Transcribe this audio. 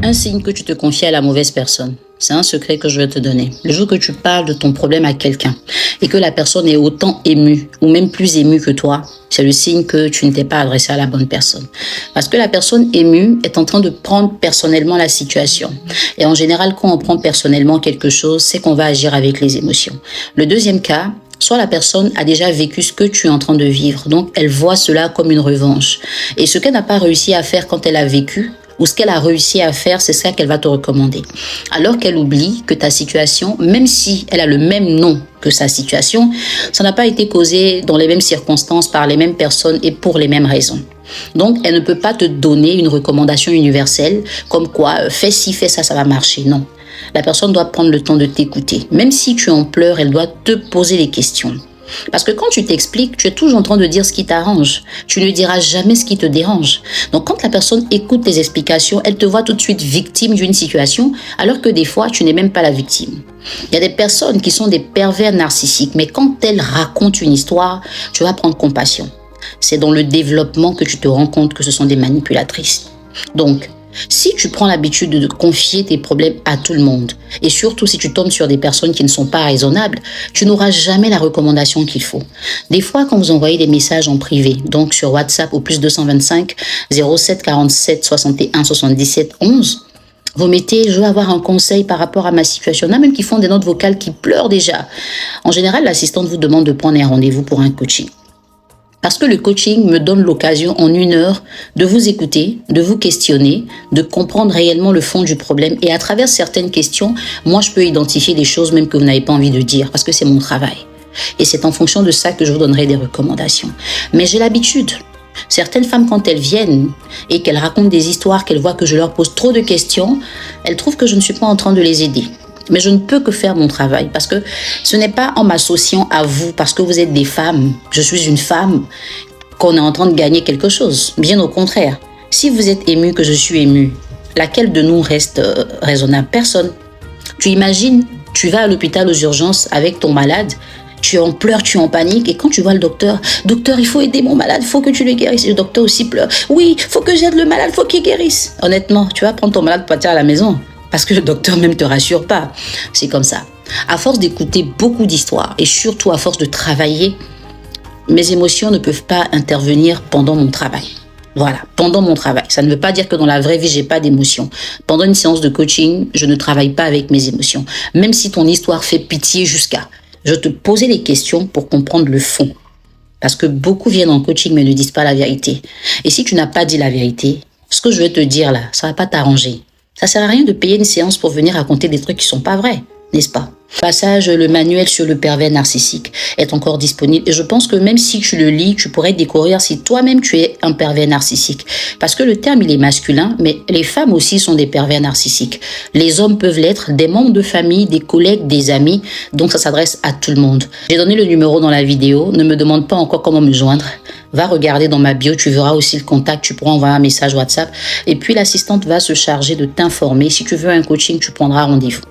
Un signe que tu te confies à la mauvaise personne. C'est un secret que je vais te donner. Le jour que tu parles de ton problème à quelqu'un et que la personne est autant émue ou même plus émue que toi, c'est le signe que tu ne t'es pas adressé à la bonne personne. Parce que la personne émue est en train de prendre personnellement la situation. Et en général, quand on prend personnellement quelque chose, c'est qu'on va agir avec les émotions. Le deuxième cas, soit la personne a déjà vécu ce que tu es en train de vivre. Donc, elle voit cela comme une revanche. Et ce qu'elle n'a pas réussi à faire quand elle a vécu, ou ce qu'elle a réussi à faire, c'est ça qu'elle va te recommander. Alors qu'elle oublie que ta situation, même si elle a le même nom que sa situation, ça n'a pas été causé dans les mêmes circonstances, par les mêmes personnes et pour les mêmes raisons. Donc, elle ne peut pas te donner une recommandation universelle comme quoi, fais ci, fais ça, ça va marcher. Non. La personne doit prendre le temps de t'écouter. Même si tu en pleures, elle doit te poser des questions. Parce que quand tu t'expliques, tu es toujours en train de dire ce qui t'arrange. Tu ne diras jamais ce qui te dérange. Donc quand la personne écoute tes explications, elle te voit tout de suite victime d'une situation, alors que des fois, tu n'es même pas la victime. Il y a des personnes qui sont des pervers narcissiques, mais quand elles racontent une histoire, tu vas prendre compassion. C'est dans le développement que tu te rends compte que ce sont des manipulatrices. Donc, si tu prends l'habitude de confier tes problèmes à tout le monde, et surtout si tu tombes sur des personnes qui ne sont pas raisonnables, tu n'auras jamais la recommandation qu'il faut. Des fois, quand vous envoyez des messages en privé, donc sur WhatsApp au +225 07 47 61 77 11, vous mettez « je veux avoir un conseil par rapport à ma situation ». Il y en a même qui font des notes vocales qui pleurent déjà. En général, l'assistante vous demande de prendre un rendez-vous pour un coaching. Parce que le coaching me donne l'occasion en 1 heure de vous écouter, de vous questionner, de comprendre réellement le fond du problème. Et à travers certaines questions, moi, je peux identifier des choses même que vous n'avez pas envie de dire parce que c'est mon travail. Et c'est en fonction de ça que je vous donnerai des recommandations. Mais j'ai l'habitude. Certaines femmes, quand elles viennent et qu'elles racontent des histoires, qu'elles voient que je leur pose trop de questions, elles trouvent que je ne suis pas en train de les aider. Mais je ne peux que faire mon travail parce que ce n'est pas en m'associant à vous, parce que vous êtes des femmes, je suis une femme, qu'on est en train de gagner quelque chose. Bien au contraire. Si vous êtes ému, que je suis émue, laquelle de nous reste raisonnable? Personne. Tu imagines, tu vas à l'hôpital aux urgences avec ton malade, tu en pleures, tu en panique, et quand tu vois le docteur, « Docteur, il faut aider mon malade, il faut que tu le guérisses. » Le docteur aussi pleure. « Oui, il faut que j'aide le malade, il faut qu'il guérisse. » Honnêtement, tu vas prendre ton malade pour partir à la maison. Parce que le docteur même te rassure pas. C'est comme ça. À force d'écouter beaucoup d'histoires et surtout à force de travailler, mes émotions ne peuvent pas intervenir pendant mon travail. Voilà, pendant mon travail. Ça ne veut pas dire que dans la vraie vie, j'ai pas d'émotions. Pendant une séance de coaching, je ne travaille pas avec mes émotions. Même si ton histoire fait pitié jusqu'à. Je te posais les questions pour comprendre le fond. Parce que beaucoup viennent en coaching mais ne disent pas la vérité. Et si tu n'as pas dit la vérité, ce que je vais te dire là, ça va pas t'arranger. Ça sert à rien de payer une séance pour venir raconter des trucs qui sont pas vrais, n'est-ce pas? Passage, le manuel sur le pervers narcissique est encore disponible. Et je pense que même si tu le lis, tu pourrais découvrir si toi-même tu es un pervers narcissique. Parce que le terme, il est masculin, mais les femmes aussi sont des pervers narcissiques. Les hommes peuvent l'être, des membres de famille, des collègues, des amis. Donc ça s'adresse à tout le monde. J'ai donné le numéro dans la vidéo. Ne me demande pas encore comment me joindre. Va regarder dans ma bio, tu verras aussi le contact, tu pourras envoyer un message WhatsApp. Et puis l'assistante va se charger de t'informer. Si tu veux un coaching, tu prendras rendez-vous.